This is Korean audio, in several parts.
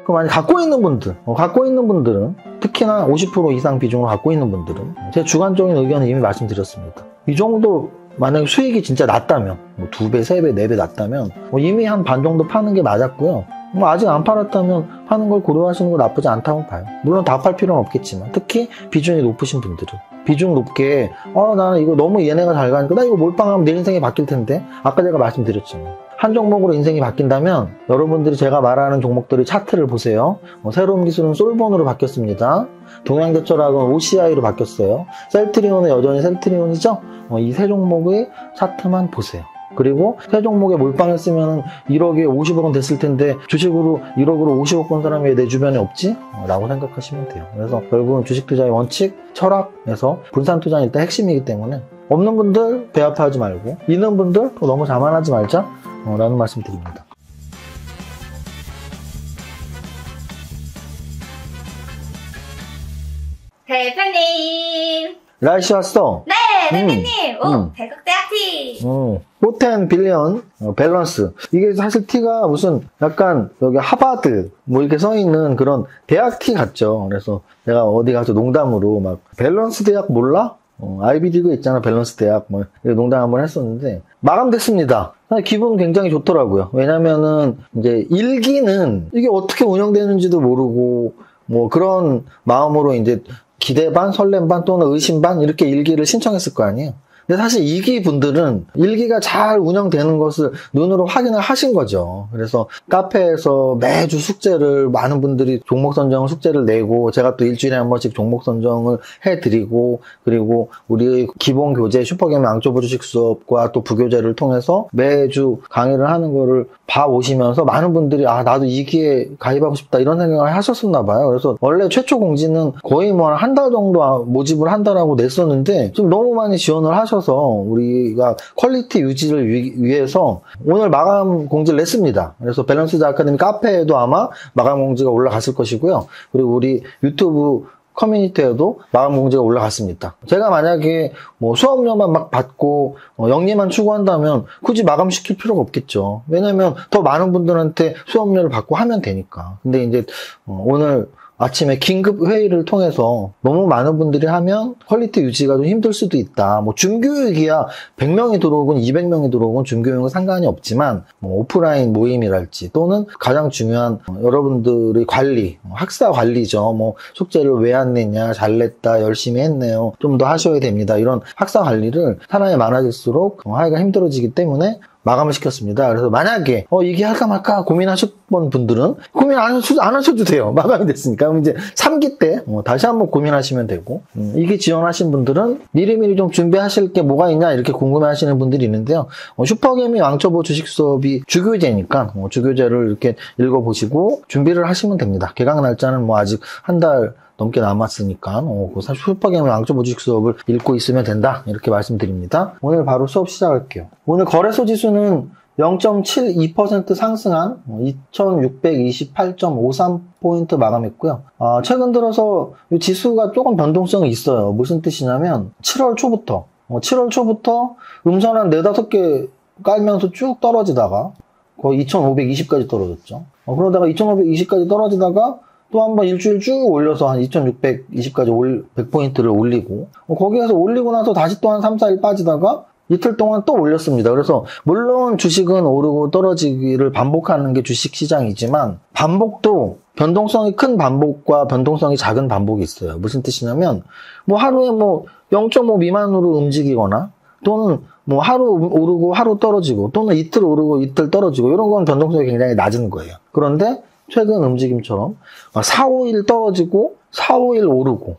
그 만약 갖고 있는 분들은 특히나 50% 이상 비중을 갖고 있는 분들은 제 주관적인 의견을 이미 말씀드렸습니다. 이 정도 만약에 수익이 진짜 낮다면 뭐 2배, 3배, 4배 낮다면 이미 한 반 정도 파는 게 맞았고요. 뭐 아직 안 팔았다면 파는 걸 고려하시는 거 나쁘지 않다고 봐요. 물론 다 팔 필요는 없겠지만 특히 비중이 높으신 분들은 비중 높게 나는 이거 너무 얘네가 잘 가니까 나 이거 몰빵하면 내 인생이 바뀔 텐데 아까 제가 말씀드렸잖아요. 한 종목으로 인생이 바뀐다면 여러분들이 제가 말하는 종목들의 차트를 보세요. 새로운 기술은 솔본으로 바뀌었습니다. 동양제철학은 OCI로 바뀌었어요. 셀트리온은 여전히 셀트리온이죠. 이 세 종목의 차트만 보세요. 그리고 세 종목에 몰빵했으면 1억에 50억은 됐을 텐데 주식으로 1억으로 50억 번 사람이 왜 내 주변에 없지? 라고 생각하시면 돼요. 그래서 결국은 주식 투자의 원칙, 철학에서 분산 투자는 일단 핵심이기 때문에 없는 분들 배 아파하지 말고 있는 분들 너무 자만하지 말자 라는 말씀 드립니다. 대표님. 라이씨 왔어? 네, 대표님. 대극대학 티. 포텐 빌리언 밸런스. 이게 사실 티가 무슨 약간 여기 하버드 뭐 이렇게 써있는 그런 대학 티 같죠. 그래서 내가 어디 가서 농담으로 막 밸런스 대학 몰라? 아이비리그 있잖아, 밸런스 대학. 뭐 농담 한번 했었는데 마감됐습니다. 기분 굉장히 좋더라고요. 왜냐면은 이제 일기는 이게 어떻게 운영되는지도 모르고 뭐 그런 마음으로 이제 기대 반, 설렘 반 또는 의심 반 이렇게 일기를 신청했을 거 아니에요. 근데 사실 이기 분들은 일기가 잘 운영되는 것을 눈으로 확인을 하신 거죠. 그래서 카페에서 매주 숙제를 많은 분들이 종목 선정 숙제를 내고 제가 또 일주일에 한 번씩 종목 선정을 해드리고 그리고 우리 기본 교재 슈퍼게임 앙초보 주식 수업과 또 부교재를 통해서 매주 강의를 하는 거를 봐오시면서 많은 분들이 나도 이기에 가입하고 싶다 이런 생각을 하셨었나 봐요. 그래서 원래 최초 공지는 거의 뭐 한 달 정도 모집을 한다라고 냈었는데 지금 너무 많이 지원을 하셔서 우리가 퀄리티 유지를 위해서 오늘 마감 공지를 냈습니다. 그래서 밸런스드 아카데미 카페에도 아마 마감 공지가 올라갔을 것이고요. 그리고 우리 유튜브 커뮤니티에도 마감 공지가 올라갔습니다. 제가 만약에 뭐 수업료만 막 받고 영리만 추구한다면 굳이 마감시킬 필요가 없겠죠. 왜냐면 더 많은 분들한테 수업료를 받고 하면 되니까. 근데 이제 오늘 아침에 긴급 회의를 통해서 너무 많은 분들이 하면 퀄리티 유지가 좀 힘들 수도 있다. 뭐 준교육이야 100명이 들어오건 200명이 들어오건 준교육은 상관이 없지만 뭐 오프라인 모임이랄지 또는 가장 중요한 여러분들의 관리, 학사 관리죠. 뭐 숙제를 왜 안 냈냐, 잘 냈다, 열심히 했네요. 좀 더 하셔야 됩니다. 이런 학사 관리를 사람이 많아질수록 하기가 힘들어지기 때문에 마감을 시켰습니다. 그래서 만약에 이게 할까 말까 고민하셨던 분들은 고민 안 하셔도 돼요. 마감이 됐으니까. 그럼 이제 3기 때 다시 한번 고민하시면 되고 이게 지원하신 분들은 미리미리 좀 준비하실 게 뭐가 있냐 이렇게 궁금해하시는 분들이 있는데요. 슈퍼게임이 앙초보 주식 수업이 주교재니까 주교재를 이렇게 읽어보시고 준비를 하시면 됩니다. 개강 날짜는 뭐 아직 한 달 넘게 남았으니까 사실 슈퍼게임 앙초보 주식 수업을 읽고 있으면 된다 이렇게 말씀드립니다. 오늘 바로 수업 시작할게요. 오늘 거래소 지수는 0.72% 상승한 2628.53포인트 마감했고요. 최근 들어서 이 지수가 조금 변동성이 있어요. 무슨 뜻이냐면 7월 초부터 음선 한 4-5개 깔면서 쭉 떨어지다가 거의 2520까지 떨어졌죠. 그러다가 2520까지 떨어지다가 또 한번 일주일 쭉 올려서 한 2620까지 100포인트를 올리고 거기에서 올리고 나서 다시 또 한 3-4일 빠지다가 이틀 동안 또 올렸습니다. 그래서 물론 주식은 오르고 떨어지기를 반복하는 게 주식시장이지만 반복도 변동성이 큰 반복과 변동성이 작은 반복이 있어요. 무슨 뜻이냐면 뭐 하루에 뭐 0.5 미만으로 움직이거나 또는 뭐 하루 오르고 하루 떨어지고 또는 이틀 오르고 이틀 떨어지고 이런 건 변동성이 굉장히 낮은 거예요. 그런데 최근 움직임처럼 4-5일 떨어지고 4-5일 오르고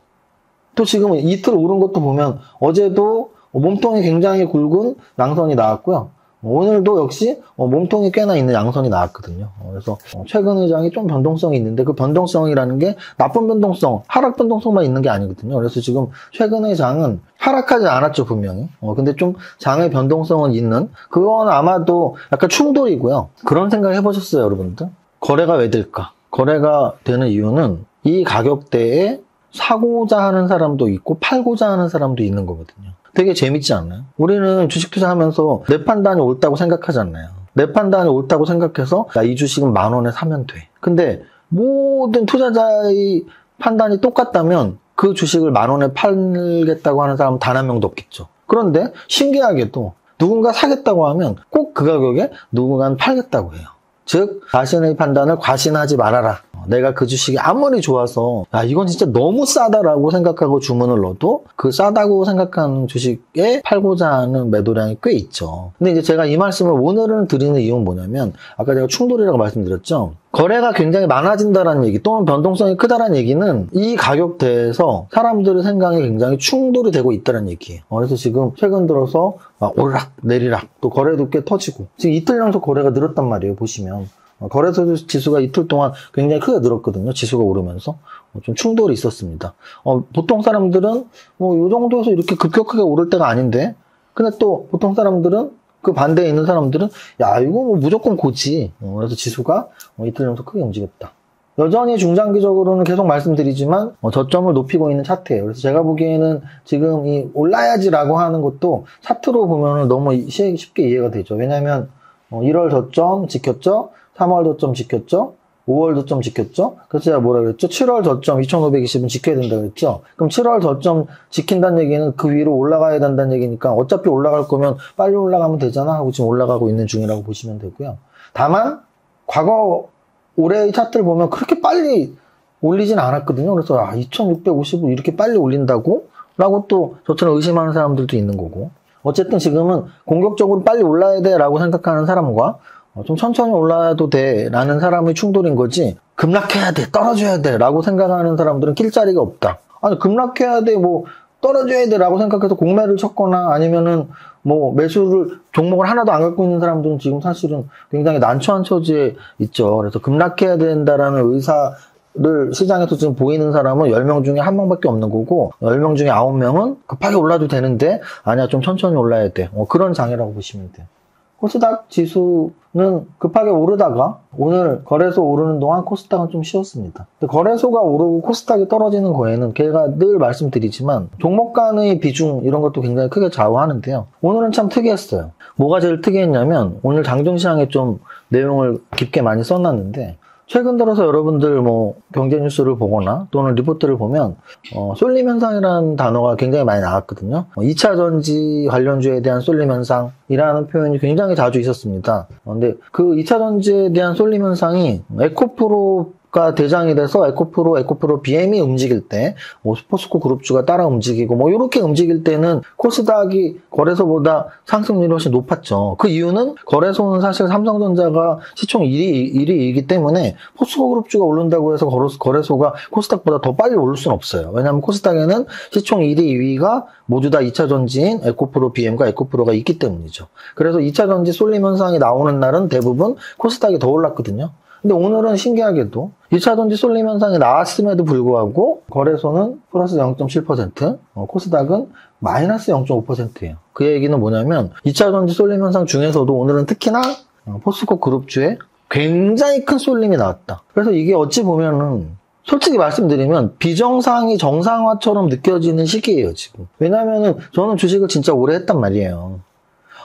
또 지금 이틀 오른 것도 보면 어제도 몸통이 굉장히 굵은 양선이 나왔고요. 오늘도 역시 몸통이 꽤나 있는 양선이 나왔거든요. 그래서 최근의 장이 좀 변동성이 있는데 그 변동성이라는 게 나쁜 변동성, 하락 변동성만 있는 게 아니거든요. 그래서 지금 최근의 장은 하락하지 않았죠, 분명히. 근데 좀 장의 변동성은 있는 그건 아마도 약간 충돌이고요. 그런 생각 해보셨어요, 여러분들? 거래가 왜 될까? 거래가 되는 이유는 이 가격대에 사고자 하는 사람도 있고 팔고자 하는 사람도 있는 거거든요. 되게 재밌지 않나요? 우리는 주식 투자하면서 내 판단이 옳다고 생각하잖아요. 내 판단이 옳다고 생각해서 이 주식은 10,000원에 사면 돼. 근데 모든 투자자의 판단이 똑같다면 그 주식을 10,000원에 팔겠다고 하는 사람은 단 한 명도 없겠죠. 그런데 신기하게도 누군가 사겠다고 하면 꼭 그 가격에 누군가는 팔겠다고 해요. 즉 자신의 판단을 과신하지 말아라. 내가 그 주식이 아무리 좋아서 이건 진짜 너무 싸다라고 생각하고 주문을 넣어도 그 싸다고 생각하는 주식에 팔고자 하는 매도량이 꽤 있죠. 근데 이제 제가 이 말씀을 오늘은 드리는 이유는 뭐냐면 아까 제가 충돌이라고 말씀드렸죠. 거래가 굉장히 많아진다라는 얘기 또는 변동성이 크다라는 얘기는 이 가격대에서 사람들의 생각이 굉장히 충돌이 되고 있다는 얘기예요. 그래서 지금 최근 들어서 오르락 내리락 또 거래도 꽤 터지고 지금 이틀 연속 거래가 늘었단 말이에요. 보시면 거래소 지수가 이틀 동안 굉장히 크게 늘었거든요. 지수가 오르면서 좀 충돌이 있었습니다. 보통 사람들은 이 정도에서 이렇게 급격하게 오를 때가 아닌데 근데 또 보통 사람들은 그 반대에 있는 사람들은 이거 뭐 무조건 고지. 그래서 지수가 이틀 연속 크게 움직였다. 여전히 중장기적으로는 계속 말씀드리지만 저점을 높이고 있는 차트예요. 그래서 제가 보기에는 지금 이 올라야지라고 하는 것도 차트로 보면 너무 쉽게 이해가 되죠. 왜냐하면 1월 저점 지켰죠. 3월 저점 지켰죠. 5월 저점 지켰죠. 그래서 제가 뭐라 그랬죠? 7월 저점 2520은 지켜야 된다 그랬죠. 그럼 7월 저점 지킨다는 얘기는 그 위로 올라가야 된다는 얘기니까 어차피 올라갈 거면 빨리 올라가면 되잖아 하고 지금 올라가고 있는 중이라고 보시면 되고요. 다만 과거 올해의 차트를 보면 그렇게 빨리 올리진 않았거든요. 그래서 2650을 이렇게 빨리 올린다고? 라고 또 저처럼 의심하는 사람들도 있는 거고. 어쨌든 지금은 공격적으로 빨리 올라야 돼 라고 생각하는 사람과 좀 천천히 올라도 돼 라는 사람의 충돌인 거지 급락해야 돼 떨어져야 돼 라고 생각하는 사람들은 길자리가 없다. 아니 급락해야 돼 뭐 떨어져야 돼 라고 생각해서 공매를 쳤거나 아니면은 뭐 매수를 종목을 하나도 안 갖고 있는 사람들은 지금 사실은 굉장히 난처한 처지에 있죠. 그래서 급락해야 된다라는 의사를 시장에서 지금 보이는 사람은 10명 중에 1명밖에 없는 거고 10명 중에 9명은 급하게 올라도 되는데 아니야 좀 천천히 올라야 돼. 그런 장애라고 보시면 돼요. 코스닥 지수는 급하게 오르다가 오늘 거래소 오르는 동안 코스닥은 좀 쉬었습니다. 거래소가 오르고 코스닥이 떨어지는 거에는 제가 늘 말씀드리지만 종목 간의 비중 이런 것도 굉장히 크게 좌우하는데요. 오늘은 참 특이했어요. 뭐가 제일 특이했냐면 오늘 장중시장에 좀 내용을 깊게 많이 써놨는데 최근 들어서 여러분들 뭐 경제 뉴스를 보거나 또는 리포트를 보면 쏠림 현상이라는 단어가 굉장히 많이 나왔거든요. 2차 전지 관련주에 대한 쏠림 현상이라는 표현이 굉장히 자주 있었습니다. 근데 그 2차 전지에 대한 쏠림 현상이 에코프로가 대장이 돼서 에코프로 BM이 움직일 때 포스코 그룹주가 따라 움직이고 뭐 이렇게 움직일 때는 코스닥이 거래소보다 상승률이 훨씬 높았죠. 그 이유는 거래소는 사실 삼성전자가 시총 1위이기 때문에 포스코 그룹주가 오른다고 해서 거래소가 코스닥보다 더 빨리 오를 수는 없어요. 왜냐하면 코스닥에는 시총 1위, 2위가 모두 다 2차 전지인 에코프로 BM과 에코프로가 있기 때문이죠. 그래서 2차 전지 쏠림 현상이 나오는 날은 대부분 코스닥이 더 올랐거든요. 근데 오늘은 신기하게도 2차 전지 쏠림 현상이 나왔음에도 불구하고 거래소는 플러스 0.7%, 코스닥은 마이너스 0.5%예요. 그 얘기는 뭐냐면 2차 전지 쏠림 현상 중에서도 오늘은 특히나 포스코 그룹주에 굉장히 큰 쏠림이 나왔다. 그래서 이게 어찌 보면은 솔직히 말씀드리면 비정상이 정상화처럼 느껴지는 시기예요, 지금. 왜냐면은 저는 주식을 진짜 오래 했단 말이에요.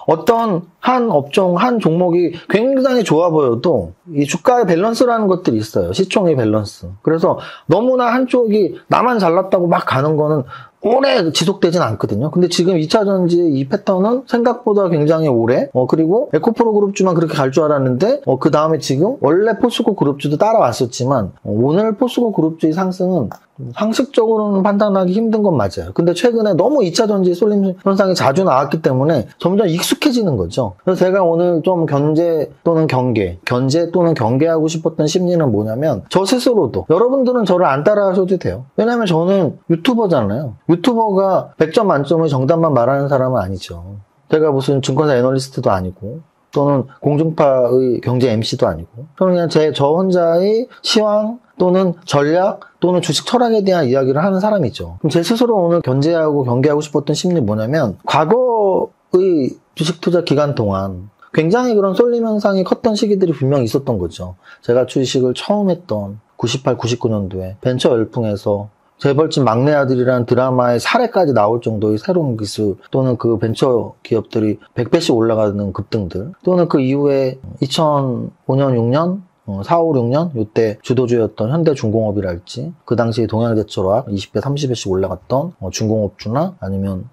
어떤 한 업종, 한 종목이 굉장히 좋아 보여도 이 주가의 밸런스라는 것들이 있어요. 시총의 밸런스. 그래서 너무나 한쪽이 나만 잘났다고 막 가는 거는 오래 지속되진 않거든요. 근데 지금 2차 전지의 이 패턴은 생각보다 굉장히 오래, 그리고 에코프로 그룹주만 그렇게 갈 줄 알았는데, 그 다음에 지금 원래 포스코 그룹주도 따라왔었지만, 오늘 포스코 그룹주의 상승은 상식적으로는 판단하기 힘든 건 맞아요. 근데 최근에 너무 2차 전지 쏠림 현상이 자주 나왔기 때문에 점점 익숙해지는 거죠. 그래서 제가 오늘 좀 견제 또는 경계하고 싶었던 심리는 뭐냐면 저 스스로도 여러분들은 저를 안 따라하셔도 돼요. 왜냐면 저는 유튜버잖아요. 유튜버가 100점 만점의 정답만 말하는 사람은 아니죠. 제가 무슨 증권사 애널리스트도 아니고 또는 공중파의 경제 MC도 아니고 저는 그냥 저 혼자의 시황 또는 전략 또는 주식 철학에 대한 이야기를 하는 사람이죠. 그럼 제 스스로 오늘 경계하고 싶었던 심리 뭐냐면 과거의 주식 투자 기간 동안 굉장히 그런 쏠림 현상이 컸던 시기들이 분명히 있었던 거죠. 제가 주식을 처음 했던 98, 99년도에 벤처 열풍에서 재벌집 막내 아들이라는 드라마의 사례까지 나올 정도의 새로운 기술 또는 그 벤처 기업들이 100배씩 올라가는 급등들 또는 그 이후에 2005년, 6년 4, 5, 6년 요때 주도주였던 현대중공업이랄지 그 당시 동양제철화학 20배, 30배씩 올라갔던 중공업주나 아니면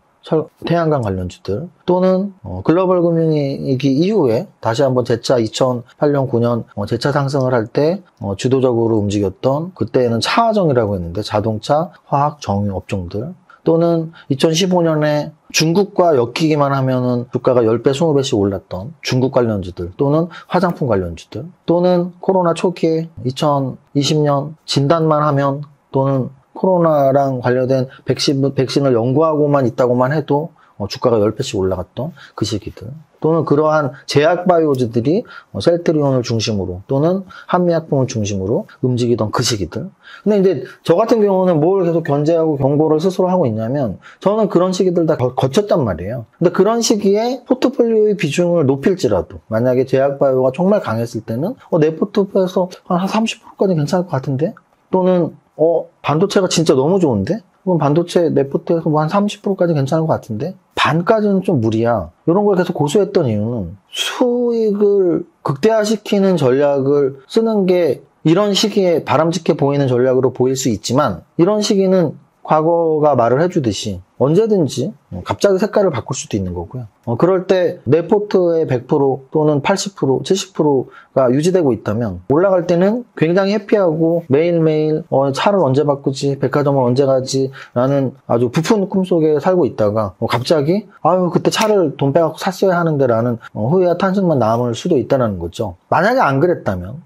태양광 관련주들 또는 글로벌 금융위기 이후에 다시 한번 재차 2008년, 9년 재차 상승을 할 때 주도적으로 움직였던 그때는 차화정이라고 했는데 자동차, 화학, 정유 업종들 또는 2015년에 중국과 엮이기만 하면은 주가가 10배, 20배씩 올랐던 중국 관련주들 또는 화장품 관련주들 또는 코로나 초기에 2020년 진단만 하면 또는 코로나랑 관련된 백신을 연구하고만 있다고만 해도 주가가 10배씩 올라갔던 그 시기들 또는 그러한 제약바이오주들이 셀트리온을 중심으로 또는 한미약품을 중심으로 움직이던 그 시기들. 근데 이제 저 같은 경우는 뭘 계속 견제하고 경고를 스스로 하고 있냐면 저는 그런 시기들 다 거쳤단 말이에요. 근데 그런 시기에 포트폴리오의 비중을 높일지라도 만약에 제약바이오가 정말 강했을 때는 내 포트폴리오에서 한 30%까지 괜찮을 것 같은데 또는 반도체가 진짜 너무 좋은데? 그럼 반도체 내 포트에서 뭐 한 30%까지 괜찮을 것 같은데? 반까지는 좀 무리야. 이런 걸 계속 고수했던 이유는 수익을 극대화시키는 전략을 쓰는 게 이런 시기에 바람직해 보이는 전략으로 보일 수 있지만 이런 시기는 과거가 말을 해주듯이 언제든지 갑자기 색깔을 바꿀 수도 있는 거고요. 그럴 때 내 포트의 100% 또는 80%, 70%가 유지되고 있다면 올라갈 때는 굉장히 해피하고 매일매일 차를 언제 바꾸지, 백화점을 언제 가지 라는 아주 부푼 꿈속에 살고 있다가 갑자기 그때 차를 돈 빼갖고 샀어야 하는데 라는 후회와 탄식만 남을 수도 있다는 거죠. 만약에 안 그랬다면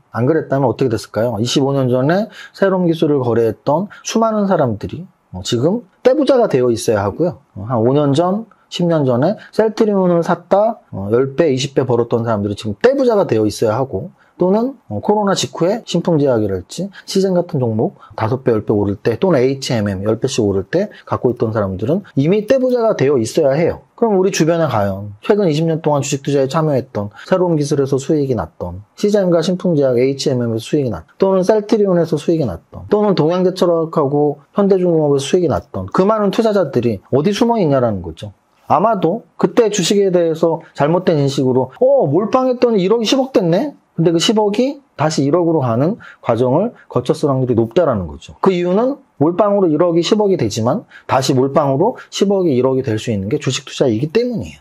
어떻게 됐을까요? 25년 전에 새로운 기술을 거래했던 수많은 사람들이 지금 떼부자가 되어 있어야 하고요. 한 5년 전, 10년 전에 셀트리온을 샀다 10배, 20배 벌었던 사람들이 지금 떼부자가 되어 있어야 하고 또는 코로나 직후에 신풍제약이랄지 시젠 같은 종목 5배, 10배 오를 때 또는 HMM 10배씩 오를 때 갖고 있던 사람들은 이미 떼부자가 되어 있어야 해요. 그럼 우리 주변에 과연 최근 20년 동안 주식 투자에 참여했던 새로운 기술에서 수익이 났던 시젠과 신풍제약, HMM에서 수익이 났던 또는 셀트리온에서 수익이 났던 또는 동양제철화학하고 현대중공업에서 수익이 났던 그 많은 투자자들이 어디 숨어 있냐라는 거죠. 아마도 그때 주식에 대해서 잘못된 인식으로 몰빵했더니 1억이 10억 됐네? 근데 그 10억이 다시 1억으로 가는 과정을 거쳤을 확률이 높다라는 거죠. 그 이유는 몰빵으로 1억이 10억이 되지만 다시 몰빵으로 10억이 1억이 될 수 있는 게 주식 투자이기 때문이에요.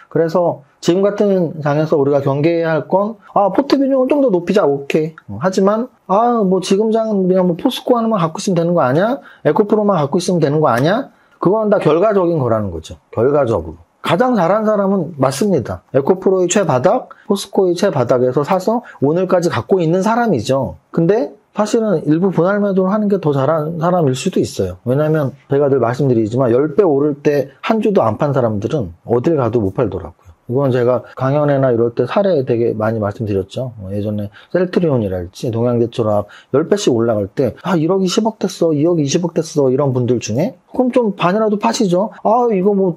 그래서 지금 같은 장에서 우리가 경계해야 할 건 포트 비중을 좀 더 높이자, 오케이. 하지만 뭐 지금 장은 그냥 뭐 포스코 하나만 갖고 있으면 되는 거 아니야? 에코프로만 갖고 있으면 되는 거 아니야? 그건 다 결과적인 거라는 거죠. 결과적으로. 가장 잘한 사람은 맞습니다. 에코프로의 최바닥, 포스코의 최바닥에서 사서 오늘까지 갖고 있는 사람이죠. 근데 사실은 일부 분할 매도를 하는 게 더 잘한 사람일 수도 있어요. 왜냐면 제가 늘 말씀드리지만 10배 오를 때 한 주도 안 판 사람들은 어딜 가도 못 팔더라고요. 이건 제가 강연회나 이럴 때 사례 되게 많이 말씀드렸죠. 예전에 셀트리온이랄지 동양제철화학 10배씩 올라갈 때 1억이 10억 됐어, 2억이 20억 됐어 이런 분들 중에 그럼 좀 반이라도 파시죠. 이거 뭐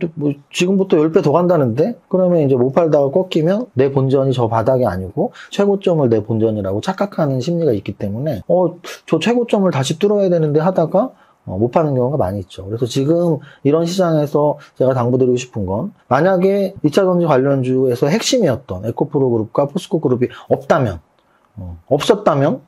지금부터 10배 더 간다는데? 그러면 이제 못 팔다가 꺾이면 내 본전이 저 바닥이 아니고 최고점을 내 본전이라고 착각하는 심리가 있기 때문에 저 최고점을 다시 뚫어야 되는데 하다가 못 파는 경우가 많이 있죠. 그래서 지금 이런 시장에서 제가 당부드리고 싶은 건 만약에 2차전지 관련주에서 핵심이었던 에코프로 그룹과 포스코 그룹이 없었다면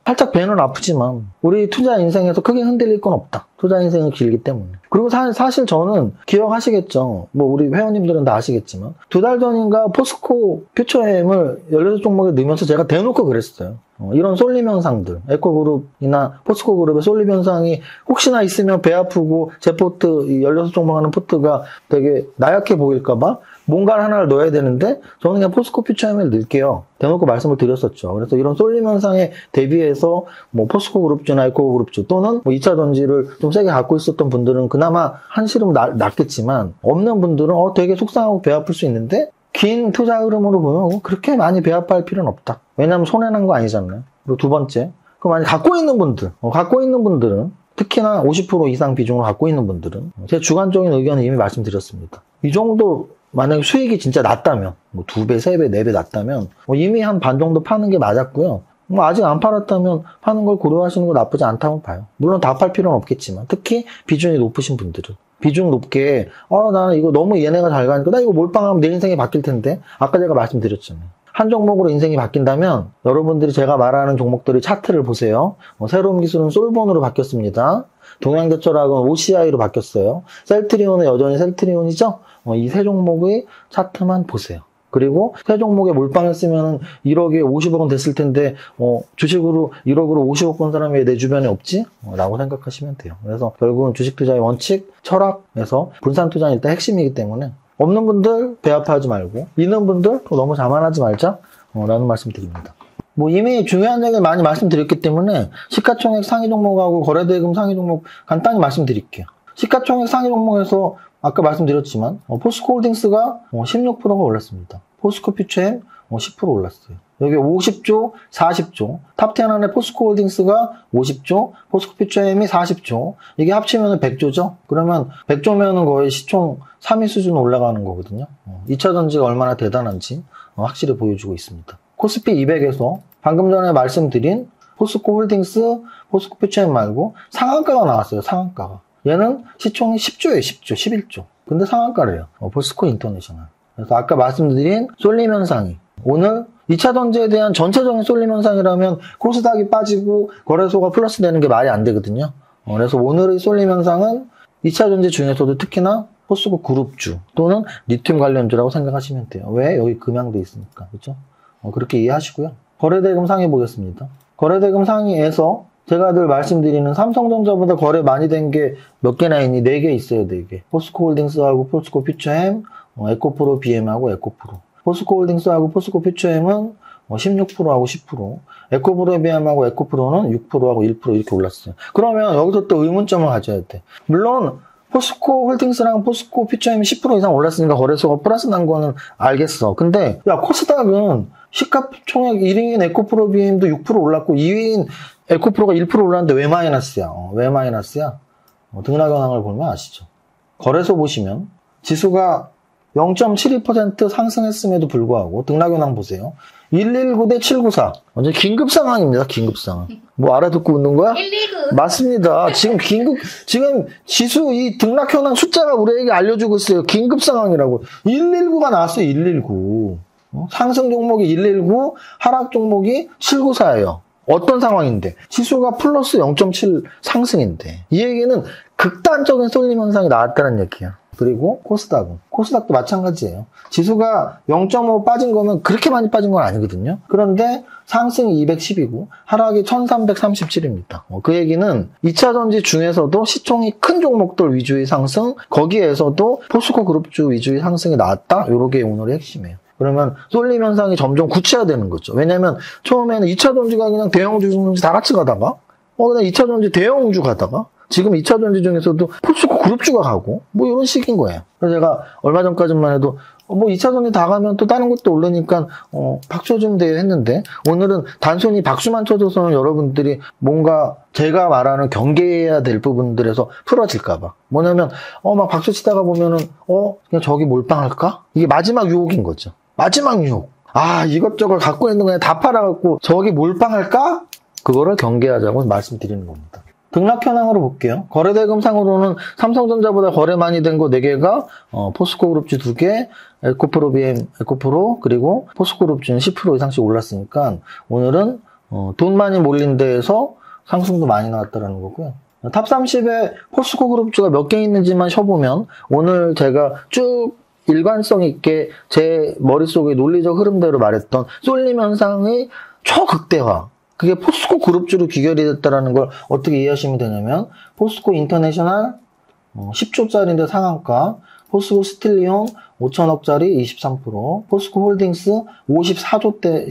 살짝 배는 아프지만 우리 투자 인생에서 크게 흔들릴 건 없다. 투자 인생은 길기 때문에. 그리고 사실 저는 기억하시겠죠. 뭐 우리 회원님들은 다 아시겠지만 2달 전인가 포스코 퓨처엠을 16종목에 넣으면서 제가 대놓고 그랬어요. 이런 쏠림 현상들, 에코그룹이나 포스코그룹의 쏠림 현상이 혹시나 있으면 배 아프고 제 포트, 16종목 하는 포트가 되게 나약해 보일까봐 뭔가 하나를 넣어야 되는데 저는 그냥 포스코 퓨처엠을 넣을게요. 대놓고 말씀을 드렸었죠. 그래서 이런 쏠림 현상에 대비해서 뭐 포스코그룹주나 에코그룹주 또는 뭐 2차 전지를 좀 세게 갖고 있었던 분들은 그나마 한시름 낫겠지만 없는 분들은 되게 속상하고 배 아플 수 있는데 긴 투자 흐름으로 보면 그렇게 많이 배 아파할 필요는 없다. 왜냐하면 손해난 거 아니잖아요. 그리고 두 번째, 만약 갖고 있는 분들은 특히나 50% 이상 비중으로 갖고 있는 분들은 제 주관적인 의견을 이미 말씀드렸습니다. 이 정도 만약에 수익이 진짜 낮다면 뭐 2배, 3배, 4배 낮다면 이미 한 반 정도 파는 게 맞았고요. 뭐 아직 안 팔았다면 파는 걸 고려하시는 거 나쁘지 않다고 봐요. 물론 다 팔 필요는 없겠지만 특히 비중이 높으신 분들은 비중 높게 나는 이거 너무 얘네가 잘 가니까 나 이거 몰빵하면 내 인생이 바뀔 텐데 아까 제가 말씀드렸잖아요. 한 종목으로 인생이 바뀐다면 여러분들이 제가 말하는 종목들의 차트를 보세요. 새로운 기술은 솔본으로 바뀌었습니다. 동양제철학은 OCI로 바뀌었어요. 셀트리온은 여전히 셀트리온이죠. 이 세 종목의 차트만 보세요. 그리고 세 종목에 몰빵했으면 1억에 50억은 됐을 텐데 주식으로 1억으로 50억 번 사람이 왜 내 주변에 없지? 라고 생각하시면 돼요. 그래서 결국은 주식 투자의 원칙, 철학에서 분산 투자는 일단 핵심이기 때문에 없는 분들 배아파하지 말고 있는 분들 너무 자만하지 말자 라는 말씀 드립니다. 이미 중요한 얘기를 많이 말씀드렸기 때문에 시가총액 상위 종목하고 거래대금 상위 종목 간단히 말씀드릴게요. 시가총액 상위 종목에서 아까 말씀드렸지만 포스코홀딩스가 16%가 올랐습니다. 포스코퓨처엠 10% 올랐어요. 여기 50조, 40조. 탑10 안에 포스코홀딩스가 50조, 포스코퓨처엠이 40조. 이게 합치면 100조죠? 그러면 100조면은 거의 시총 3위 수준 올라가는 거거든요. 2차전지가 얼마나 대단한지 확실히 보여주고 있습니다. 코스피 200에서 방금 전에 말씀드린 포스코홀딩스, 포스코퓨처엠 말고 상한가가 나왔어요. 상한가가. 얘는 시총이 10조예요. 10조, 11조. 근데 상한가래요. 포스코 인터내셔널. 그래서 아까 말씀드린 쏠림 현상이 오늘 2차 전지에 대한 전체적인 쏠림 현상이라면 코스닥이 빠지고 거래소가 플러스 되는 게 말이 안 되거든요. 그래서 오늘의 쏠림 현상은 2차 전지 중에서도 특히나 포스코 그룹주 또는 리튬 관련주라고 생각하시면 돼요. 왜? 여기 금양돼 있으니까. 그렇죠? 그렇게 이해하시고요. 거래대금 상위 보겠습니다. 거래대금 상위에서 제가 늘 말씀드리는 삼성전자보다 거래 많이 된 게 몇 개나 있니? 4개 있어요, 4개. 포스코홀딩스하고 포스코퓨처엠, 에코프로 BM하고 에코프로. 포스코홀딩스하고 포스코퓨처엠은 16%하고 10%, 에코프로 BM하고 에코프로는 6%하고 1% 이렇게 올랐어요. 그러면 여기서 또 의문점을 가져야 돼. 물론 포스코홀딩스랑 포스코퓨처엠이 10% 이상 올랐으니까 거래소가 플러스 난 거는 알겠어. 근데 야 코스닥은 시가총액 1위인 에코프로 BM도 6% 올랐고 2위인 에코프로가 1% 올랐는데 왜 마이너스야? 왜 마이너스야? 등락 현황을 보면 아시죠? 거래소 보시면 지수가 0.72% 상승했음에도 불구하고 등락 현황 보세요. 119 대 794. 완전 긴급 상황입니다. 긴급 상황. 알아듣고 웃는 거야? 119. 맞습니다. 지금 지수 이 등락 현황 숫자가 우리에게 알려주고 있어요. 긴급 상황이라고. 119가 나왔어요. 119. 상승 종목이 119, 하락 종목이 794예요. 어떤 상황인데? 지수가 플러스 0.7 상승인데. 이 얘기는 극단적인 쏠림 현상이 나왔다는 얘기야. 그리고 코스닥도 마찬가지예요. 지수가 0.5 빠진 거면 그렇게 많이 빠진 건 아니거든요. 그런데 상승이 210이고 하락이 1337입니다. 그 얘기는 2차 전지 중에서도 시총이 큰 종목들 위주의 상승, 거기에서도 포스코 그룹주 위주의 상승이 나왔다. 요게 오늘의 핵심이에요. 그러면 쏠림 현상이 점점 구체화되는 거죠. 왜냐면 처음에는 2차 전지가 그냥 대형주 다 같이 가다가 그냥 2차 전지 대형주 가다가 지금 2차 전지 중에서도 포스코 그룹주가 가고 이런 식인 거예요. 그래서 제가 얼마 전까지만 해도 2차 전지 다 가면 또 다른 것도 오르니까 박수 좀 대요 했는데 오늘은 단순히 박수만 쳐줘서는 여러분들이 뭔가 제가 말하는 경계해야 될 부분들에서 풀어질까 봐. 뭐냐면 막 박수 치다가 보면은 그냥 저기 몰빵할까? 이게 마지막 유혹인 거죠. 마지막 유혹. 이것저것 갖고 있는 거 그냥 다 팔아갖고 저기 몰빵할까? 그거를 경계하자고 말씀드리는 겁니다. 등락 현황으로 볼게요. 거래대금 상으로는 삼성전자보다 거래 많이 된 거 4개가 포스코 그룹주 2개, 에코프로 BM, 에코프로 그리고 포스코 그룹주는 10% 이상씩 올랐으니까 오늘은 돈 많이 몰린 데에서 상승도 많이 나왔다는 거고요. 탑 30에 포스코 그룹주가 몇 개 있는지만 쳐보면 오늘 제가 쭉 일관성 있게 제 머릿속의 논리적 흐름대로 말했던 쏠림 현상의 초극대화. 그게 포스코 그룹주로 귀결이 됐다는 걸 어떻게 이해하시면 되냐면 포스코 인터내셔널 10조짜리인데 상한가, 포스코 스틸리온 5천억짜리 23%, 포스코 홀딩스 54조대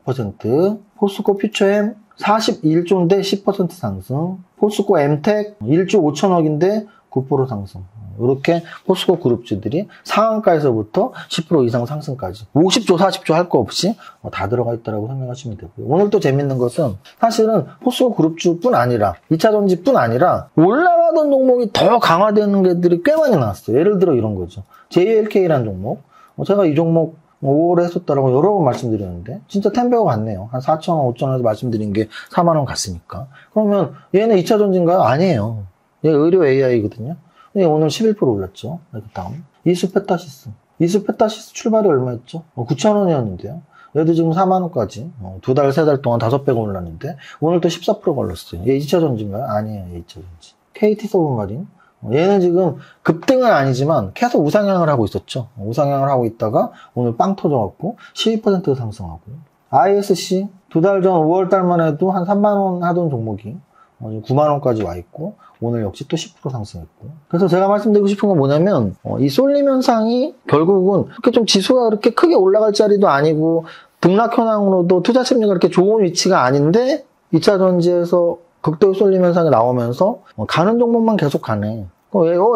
16%, 포스코 퓨처엠 41조인데 10% 상승, 포스코 엠텍 1조 5천억인데 9% 상승. 이렇게 포스코 그룹주들이 상한가에서부터 10% 이상 상승까지 50조, 40조 할 거 없이 다 들어가 있다고 생각하시면 되고요. 오늘 또 재밌는 것은 사실은 포스코 그룹주뿐 아니라 2차 전지뿐 아니라 올라가던 종목이 더 강화되는 것들이 꽤 많이 나왔어요. 예를 들어 이런 거죠. JLK라는 종목. 제가 이 종목 5월에 했었다라고 여러 번 말씀드렸는데 진짜 텐베어 같네요. 한 4,000원, 5,000원에서 말씀드린 게 4만원 갔으니까. 그러면 얘는 2차 전지인가요? 아니에요. 얘 의료 AI거든요. 오늘 11% 올랐죠. 그 다음. 이수페타시스 출발이 얼마였죠? 9,000원이었는데요. 얘도 지금 4만원까지 2달, 3달 동안 5배가 올랐는데 오늘 또 14% 걸렸어요. 얘 2차전지인가요? 아니에요. 얘 2차전지. KT서브마린. 얘는 지금 급등은 아니지만 계속 우상향을 하고 있었죠. 우상향을 하고 있다가 오늘 빵 터져갖고 12% 상승하고. ISC 2달 전 5월달만 해도 한 3만원 하던 종목이 9만원까지 와 있고 오늘 역시 또 10% 상승했고. 그래서 제가 말씀드리고 싶은 건 뭐냐면 이 쏠림 현상이 결국은 그렇게 좀 지수가 그렇게 크게 올라갈 자리도 아니고 등락 현황으로도 투자 심리가 그렇게 좋은 위치가 아닌데 2차 전지에서 극도의 쏠림 현상이 나오면서 가는 종목만 계속 가네.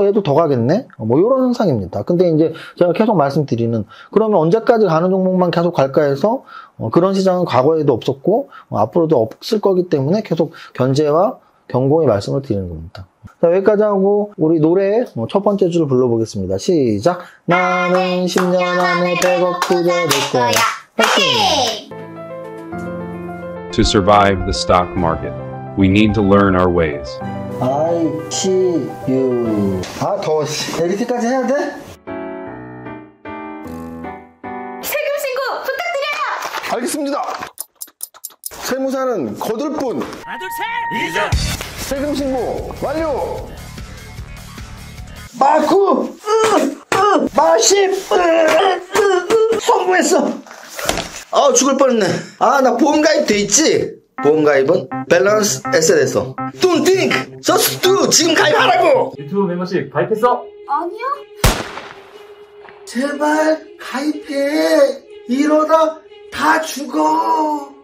얘도 더 가겠네? 이런 현상입니다. 근데 이제 제가 계속 말씀드리는, 그러면 언제까지 가는 종목만 계속 갈까 해서, 그런 시장은 과거에도 없었고, 앞으로도 없을 거기 때문에 계속 견제와 경고의 말씀을 드리는 겁니다. 자, 여기까지 하고, 우리 노래 첫 번째 줄 불러보겠습니다. 시작! 나는 10년 안에 100억 투자될 거야. 파이팅! To survive the stock market, we need to learn our ways. I see you. 아, 더워. 이렇게까지 해야 돼? 세금 신고 부탁드려요. 알겠습니다. 세무사는 거둘 뿐. 하나 둘 셋. 이자. 세금 신고 완료. 마구. 마십. 성공했어. 죽을 뻔했네. 나 보험가입 돼 있지? 보험가입은 밸런스 에셋에서. Don't think, just do. 지금 가입하라고. 유튜브 멤버십 가입했어? 아니요. 제발 가입해. 이러다 다 죽어.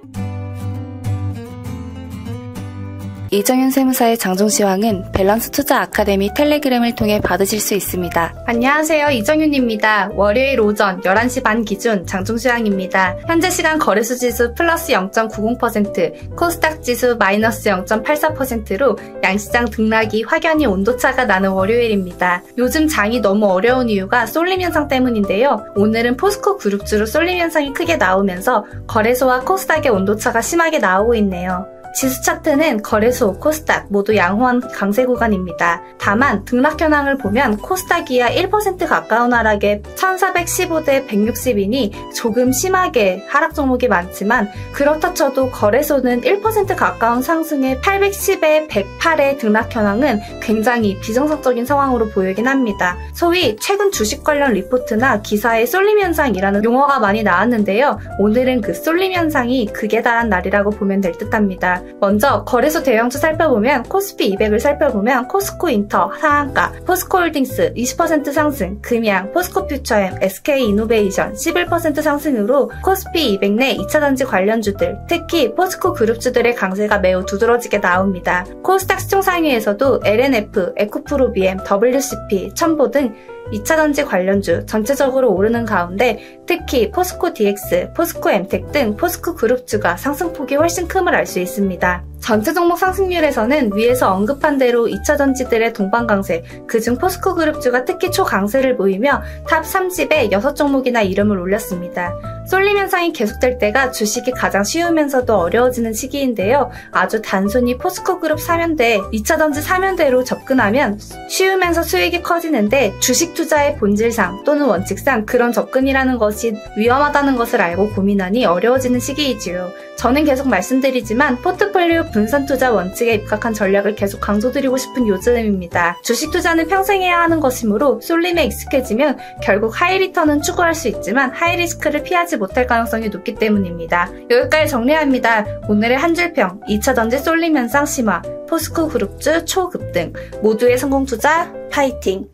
이정윤 세무사의 장종시황은 밸런스 투자 아카데미 텔레그램을 통해 받으실 수 있습니다. 안녕하세요. 이정윤입니다. 월요일 오전 11시 반 기준 장종시황입니다. 현재 시간 거래소 지수 플러스 0.90%, 코스닥 지수 마이너스 0.84%로 양시장 등락이 확연히 온도차가 나는 월요일입니다. 요즘 장이 너무 어려운 이유가 쏠림 현상 때문인데요. 오늘은 포스코 그룹주로 쏠림 현상이 크게 나오면서 거래소와 코스닥의 온도차가 심하게 나오고 있네요. 지수 차트는 거래소, 코스닥 모두 양호한 강세 구간입니다. 다만 등락 현황을 보면 코스닥 이하 1% 가까운 하락에 1415대 160이니 조금 심하게 하락 종목이 많지만 그렇다 쳐도 거래소는 1% 가까운 상승에 810에 108의 등락 현황은 굉장히 비정상적인 상황으로 보이긴 합니다. 소위 최근 주식 관련 리포트나 기사에 쏠림 현상이라는 용어가 많이 나왔는데요. 오늘은 그 쏠림 현상이 극에 달한 날이라고 보면 될 듯합니다. 먼저 거래소 대형주 살펴보면 코스피 200을 살펴보면 코스코인터 상한가, 포스코홀딩스 20% 상승, 금양, 포스코퓨처엠, SK이노베이션 11% 상승으로 코스피 200 내 2차전지 관련주들, 특히 포스코 그룹주들의 강세가 매우 두드러지게 나옵니다. 코스닥 시총 상위에서도 LNF, 에코프로비엠, WCP, 첨보 등 2차전지 관련주 전체적으로 오르는 가운데 특히 포스코 DX, 포스코 엠텍 등 포스코 그룹주가 상승폭이 훨씬 큼을 알 수 있습니다. 전체 종목 상승률에서는 위에서 언급한 대로 2차전지들의 동반 강세, 그중 포스코 그룹주가 특히 초강세를 보이며 탑 30에 6종목이나 이름을 올렸습니다. 쏠림 현상이 계속될 때가 주식이 가장 쉬우면서도 어려워지는 시기인데요. 아주 단순히 포스코 그룹 사면대, 2차전지 사면대로 접근하면 쉬우면서 수익이 커지는데 주식 투자의 본질상 또는 원칙상 그런 접근이라는 것이 위험하다는 것을 알고 고민하니 어려워지는 시기이지요. 저는 계속 말씀드리지만 포트폴리오 분산 투자 원칙에 입각한 전략을 계속 강조드리고 싶은 요즘입니다. 주식 투자는 평생 해야 하는 것이므로 쏠림에 익숙해지면 결국 하이 리턴은 추구할 수 있지만 하이 리스크를 피하지 못할 가능성이 높기 때문입니다. 여기까지 정리합니다. 오늘의 한 줄평, 2차전지 쏠림 현상 심화, 포스코 그룹주 초급등, 모두의 성공 투자 파이팅!